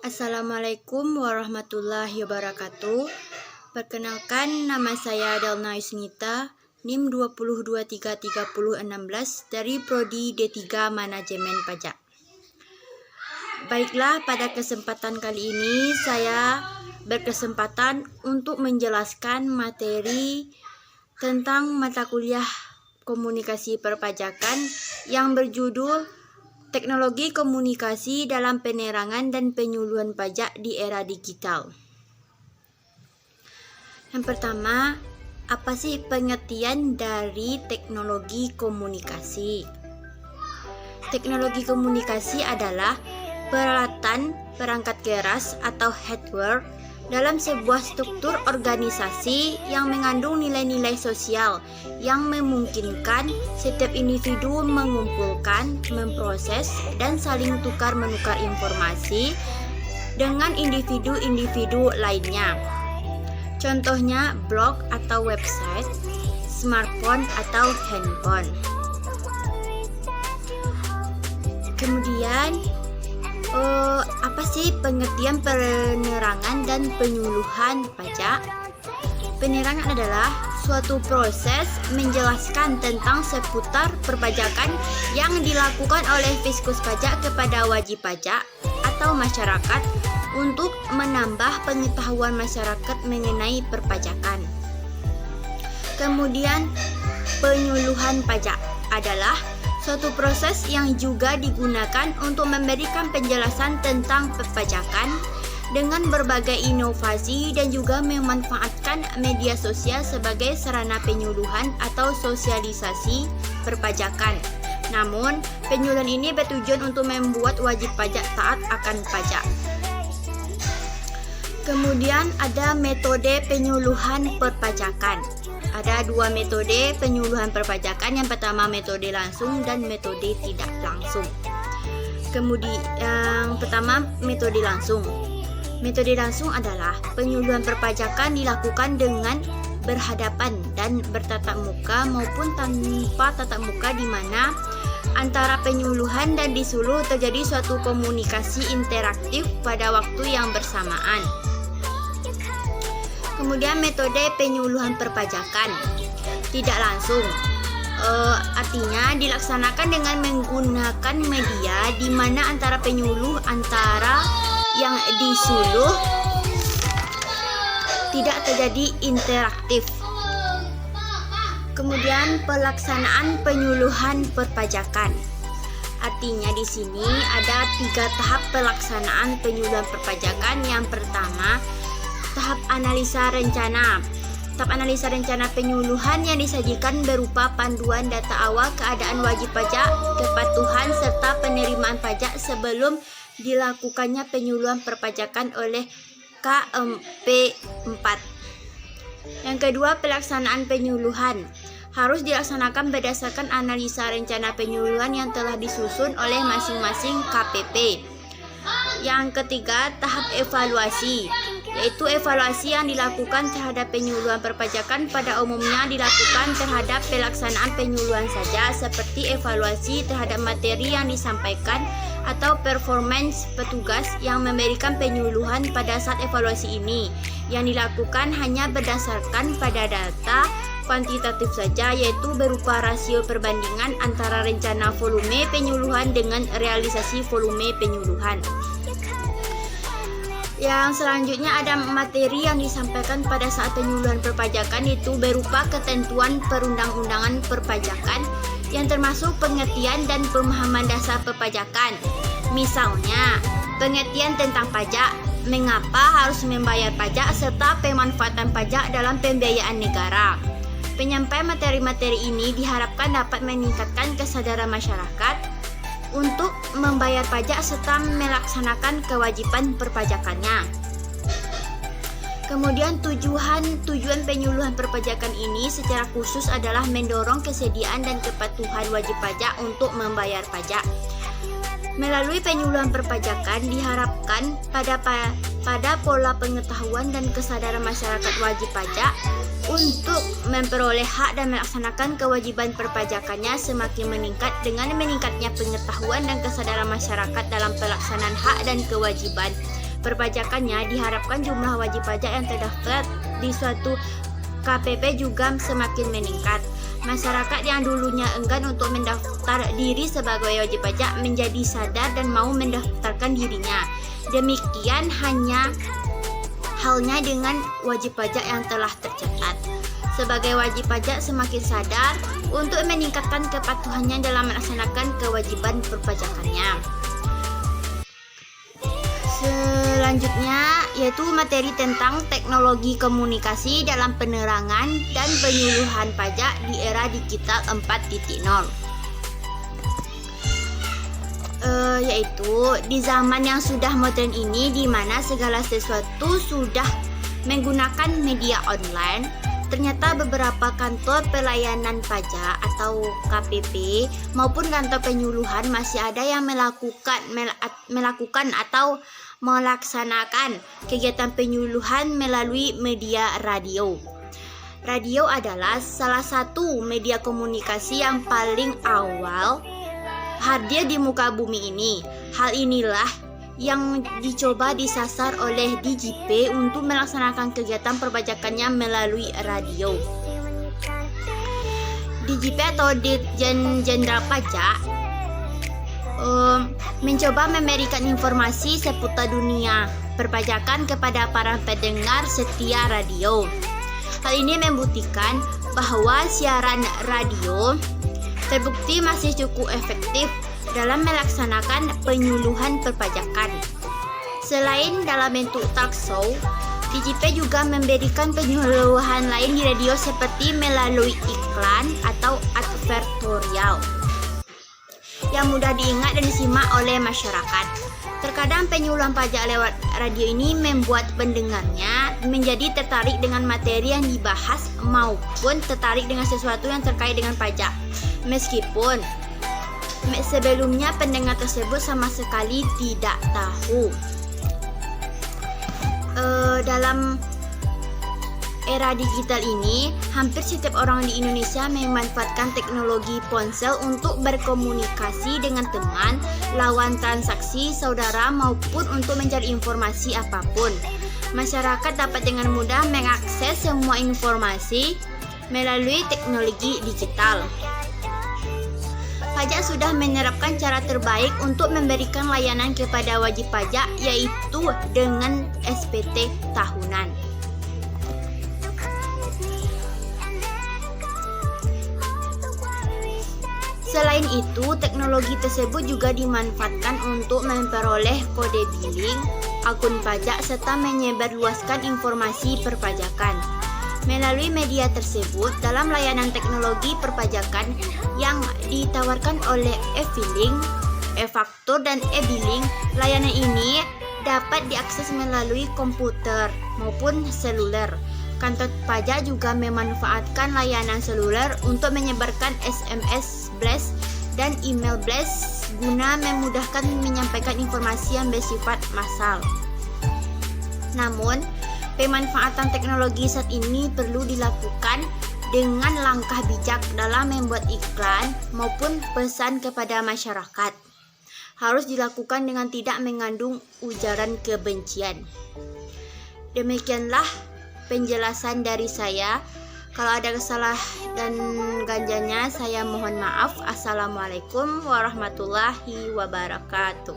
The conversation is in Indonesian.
Assalamualaikum warahmatullahi wabarakatuh. Perkenalkan, nama saya Delna Yusnita, NIM 20233016 dari Prodi D3 Manajemen Pajak. Baiklah, pada kesempatan kali ini saya berkesempatan untuk menjelaskan materi tentang mata kuliah komunikasi perpajakan yang berjudul Teknologi Komunikasi dalam Penerangan dan Penyuluhan Pajak di Era Digital. Yang pertama, apa sih pengertian dari teknologi komunikasi? Teknologi komunikasi adalah peralatan perangkat keras atau hardware dalam sebuah struktur organisasi yang mengandung nilai-nilai sosial yang memungkinkan setiap individu mengumpulkan, memproses, dan saling tukar-menukar informasi dengan individu-individu lainnya. Contohnya blog atau website, smartphone atau handphone. Kemudian apa sih pengertian penerangan dan penyuluhan pajak? Penerangan adalah suatu proses menjelaskan tentang seputar perpajakan yang dilakukan oleh Fiskus Pajak kepada wajib pajak atau masyarakat untuk menambah pengetahuan masyarakat mengenai perpajakan. Kemudian penyuluhan pajak adalah suatu proses yang juga digunakan untuk memberikan penjelasan tentang perpajakan dengan berbagai inovasi dan juga memanfaatkan media sosial sebagai sarana penyuluhan atau sosialisasi perpajakan. Namun, penyuluhan ini bertujuan untuk membuat wajib pajak taat akan pajak. Kemudian ada metode penyuluhan perpajakan. Ada dua metode penyuluhan perpajakan. Yang pertama metode langsung dan metode tidak langsung. Kemudian yang pertama metode langsung. Metode langsung adalah penyuluhan perpajakan dilakukan dengan berhadapan dan bertatap muka maupun tanpa tatap muka, di mana antara penyuluhan dan disuluh terjadi suatu komunikasi interaktif pada waktu yang bersamaan. Kemudian metode penyuluhan perpajakan tidak langsung, artinya dilaksanakan dengan menggunakan media di mana antara penyuluh antara yang disuluh tidak terjadi interaktif. Kemudian pelaksanaan penyuluhan perpajakan. Artinya di sini ada 3 tahap pelaksanaan penyuluhan perpajakan. Yang pertama, tahap analisa rencana. Tahap analisa rencana penyuluhan yang disajikan berupa panduan data awal keadaan wajib pajak, kepatuhan, serta penerimaan pajak sebelum dilakukannya penyuluhan perpajakan oleh KMP4. Yang kedua, pelaksanaan penyuluhan harus dilaksanakan berdasarkan analisa rencana penyuluhan yang telah disusun oleh masing-masing KPP. Yang ketiga, tahap evaluasi, yaitu evaluasi yang dilakukan terhadap penyuluhan perpajakan pada umumnya dilakukan terhadap pelaksanaan penyuluhan saja, seperti evaluasi terhadap materi yang disampaikan atau performance petugas yang memberikan penyuluhan. Pada saat evaluasi ini yang dilakukan hanya berdasarkan pada data kuantitatif saja, yaitu berupa rasio perbandingan antara rencana volume penyuluhan dengan realisasi volume penyuluhan. Yang selanjutnya ada materi yang disampaikan pada saat penyuluhan perpajakan, itu berupa ketentuan perundang-undangan perpajakan yang termasuk pengertian dan pemahaman dasar perpajakan. Misalnya, pengertian tentang pajak, mengapa harus membayar pajak, serta pemanfaatan pajak dalam pembiayaan negara. Penyampaian materi-materi ini diharapkan dapat meningkatkan kesadaran masyarakat untuk membayar pajak serta melaksanakan kewajiban perpajakannya. Kemudian tujuan penyuluhan perpajakan ini secara khusus adalah mendorong kesediaan dan kepatuhan wajib pajak untuk membayar pajak. Melalui penyuluhan perpajakan diharapkan pada pola pengetahuan dan kesadaran masyarakat wajib pajak untuk memperoleh hak dan melaksanakan kewajiban perpajakannya semakin meningkat dengan meningkatnya pengetahuan dan kesadaran masyarakat dalam pelaksanaan hak dan kewajiban perpajakannya, diharapkan jumlah wajib pajak yang terdaftar di suatu KPP juga semakin meningkat. Masyarakat yang dulunya enggan untuk mendaftar diri sebagai wajib pajak menjadi sadar dan mau mendaftarkan dirinya. Demikian halnya dengan wajib pajak yang telah tercatat. Sebagai wajib pajak semakin sadar untuk meningkatkan kepatuhannya dalam melaksanakan kewajiban perpajakannya. Selanjutnya yaitu materi tentang teknologi komunikasi dalam penerangan dan penyuluhan pajak di era digital 4.0. Yaitu di zaman yang sudah modern ini, di mana segala sesuatu sudah menggunakan media online, ternyata beberapa kantor pelayanan pajak atau KPP maupun kantor penyuluhan masih ada yang melakukan atau melaksanakan kegiatan penyuluhan melalui media radio. Radio adalah salah satu media komunikasi yang paling awal hadir di muka bumi ini. Hal inilah yang dicoba disasar oleh DJP untuk melaksanakan kegiatan perpajakannya melalui radio. DJP atau Ditjen Jenderal Pajak mencoba memberikan informasi seputar dunia perpajakan kepada para pendengar setia radio. Hal ini membuktikan bahwa siaran radio terbukti masih cukup efektif dalam melaksanakan penyuluhan perpajakan. Selain dalam bentuk talkshow, DJP juga memberikan penyuluhan lain di radio seperti melalui iklan atau advertorial yang mudah diingat dan disimak oleh masyarakat. Terkadang penyuluhan pajak lewat radio ini membuat pendengarnya menjadi tertarik dengan materi yang dibahas maupun tertarik dengan sesuatu yang terkait dengan pajak, meskipun sebelumnya pendengar tersebut sama sekali tidak tahu. Dalam era digital ini, hampir setiap orang di Indonesia memanfaatkan teknologi ponsel untuk berkomunikasi dengan teman, lawan transaksi, saudara, maupun untuk mencari informasi apapun. Masyarakat dapat dengan mudah mengakses semua informasi melalui teknologi digital. Pajak sudah menerapkan cara terbaik untuk memberikan layanan kepada wajib pajak, yaitu dengan SPT tahunan. Selain itu, teknologi tersebut juga dimanfaatkan untuk memperoleh kode billing, akun pajak, serta menyebarluaskan informasi perpajakan. Melalui media tersebut, dalam layanan teknologi perpajakan yang ditawarkan oleh e-filing, e-faktur, dan e-billing, layanan ini dapat diakses melalui komputer maupun seluler. Kantor pajak juga memanfaatkan layanan seluler untuk menyebarkan SMS blast dan email blast guna memudahkan menyampaikan informasi yang bersifat massal. Namun, pemanfaatan teknologi saat ini perlu dilakukan dengan langkah bijak dalam membuat iklan maupun pesan kepada masyarakat. Harus dilakukan dengan tidak mengandung ujaran kebencian. Demikianlah penjelasan dari saya. Kalau ada salah dan ganjanya, saya mohon maaf. Assalamualaikum warahmatullahi wabarakatuh.